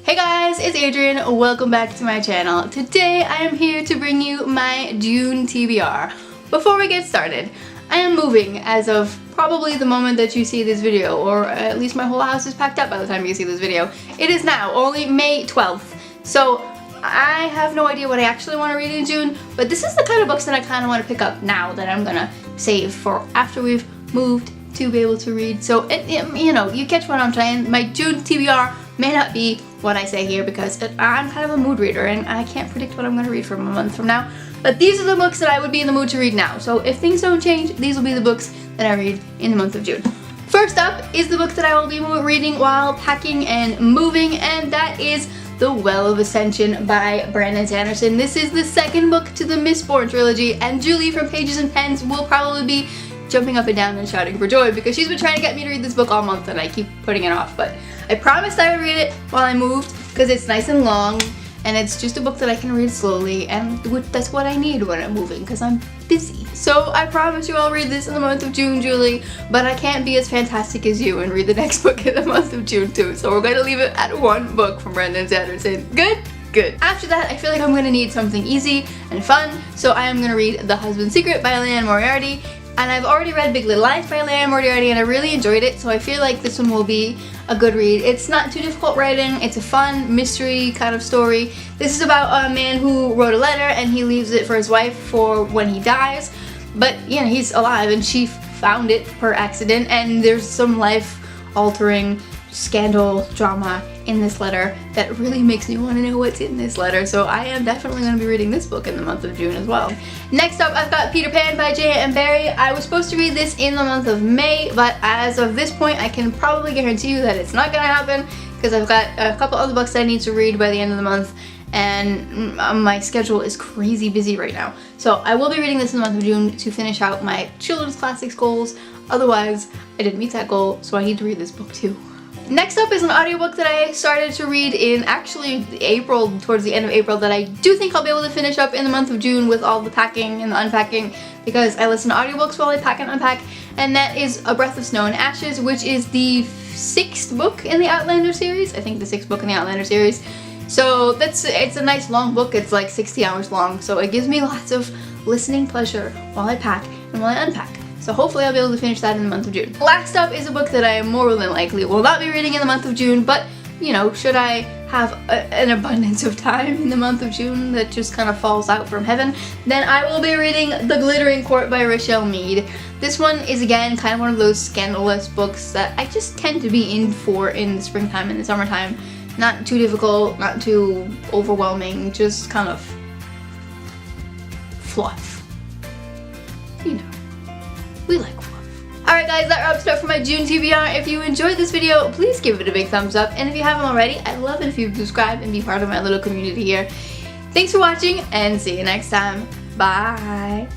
Hey guys, it's Adrian. Welcome back to my channel. Today I am here to bring you my June TBR. Before we get started, I am moving as of probably the moment that you see this video, or at least my whole house is packed up by the time you see this video. It is now only May 12th, so I have no idea what I actually want to read in June, but this is the kind of books that I kind of want to pick up now that I'm gonna save for after we've moved to be able to read. So, you know, you catch what I'm saying. My June TBR may not be what I say here because I'm kind of a mood reader and I can't predict what I'm going to read from a month from now. But these are the books that I would be in the mood to read now. So if things don't change, these will be the books that I read in the month of June. First up is the book that I will be reading while packing and moving, and that is The Well of Ascension by Brandon Sanderson. This is the second book to the Mistborn trilogy, and Julie from Pages and Pens will probably be jumping up and down and shouting for joy because she's been trying to get me to read this book all month and I keep putting it off. But I promised I would read it while I moved because it's nice and long and it's just a book that I can read slowly, and that's what I need when I'm moving because I'm busy. So I promise you I'll read this in the month of June, Julie, but I can't be as fantastic as you and read the next book in the month of June too. So we're going to leave it at one book from Brandon Sanderson. Good? Good. After that, I feel like I'm going to need something easy and fun, so I am going to read The Husband's Secret by Leanne Moriarty. And I've already read Big Little Lies by Leanne Moriarty and I really enjoyed it, so I feel like this one will be a good read. It's not too difficult writing, it's a fun mystery kind of story. This is about a man who wrote a letter and he leaves it for his wife for when he dies, but you know, he's alive and she found it per accident, and there's some life-altering scandal drama in this letter that really makes me want to know what's in this letter, so I am definitely going to be reading this book in the month of June as well. Next up, I've got Peter Pan by J.M. Barrie. I was supposed to read this in the month of May, but as of this point I can probably guarantee you that it's not going to happen because I've got a couple other books that I need to read by the end of the month, and my schedule is crazy busy right now. So I will be reading this in the month of June to finish out my children's classics goals. Otherwise, I didn't meet that goal, so I need to read this book too. Next up is an audiobook that I started to read in actually April, towards the end of April, that I do think I'll be able to finish up in the month of June with all the packing and the unpacking because I listen to audiobooks while I pack and unpack, and that is A Breath of Snow and Ashes, which is the 6th book in the Outlander series. I think the 6th book in the Outlander series. So it's a nice long book. It's like 60 hours long, so it gives me lots of listening pleasure while I pack and while I unpack. So hopefully I'll be able to finish that in the month of June. Last up is a book that I am more than likely will not be reading in the month of June, but you know, should I have an abundance of time in the month of June that just kind of falls out from heaven, then I will be reading The Glittering Court by Rochelle Mead. This one is again kind of one of those scandalous books that I just tend to be in for in the springtime and the summertime. Not too difficult, not too overwhelming, just kind of fluff. You know. We like fluff. Alright guys, that wraps it up for my June TBR. If you enjoyed this video, please give it a big thumbs up. And if you haven't already, I'd love it if you'd subscribe and be part of my little community here. Thanks for watching and see you next time. Bye.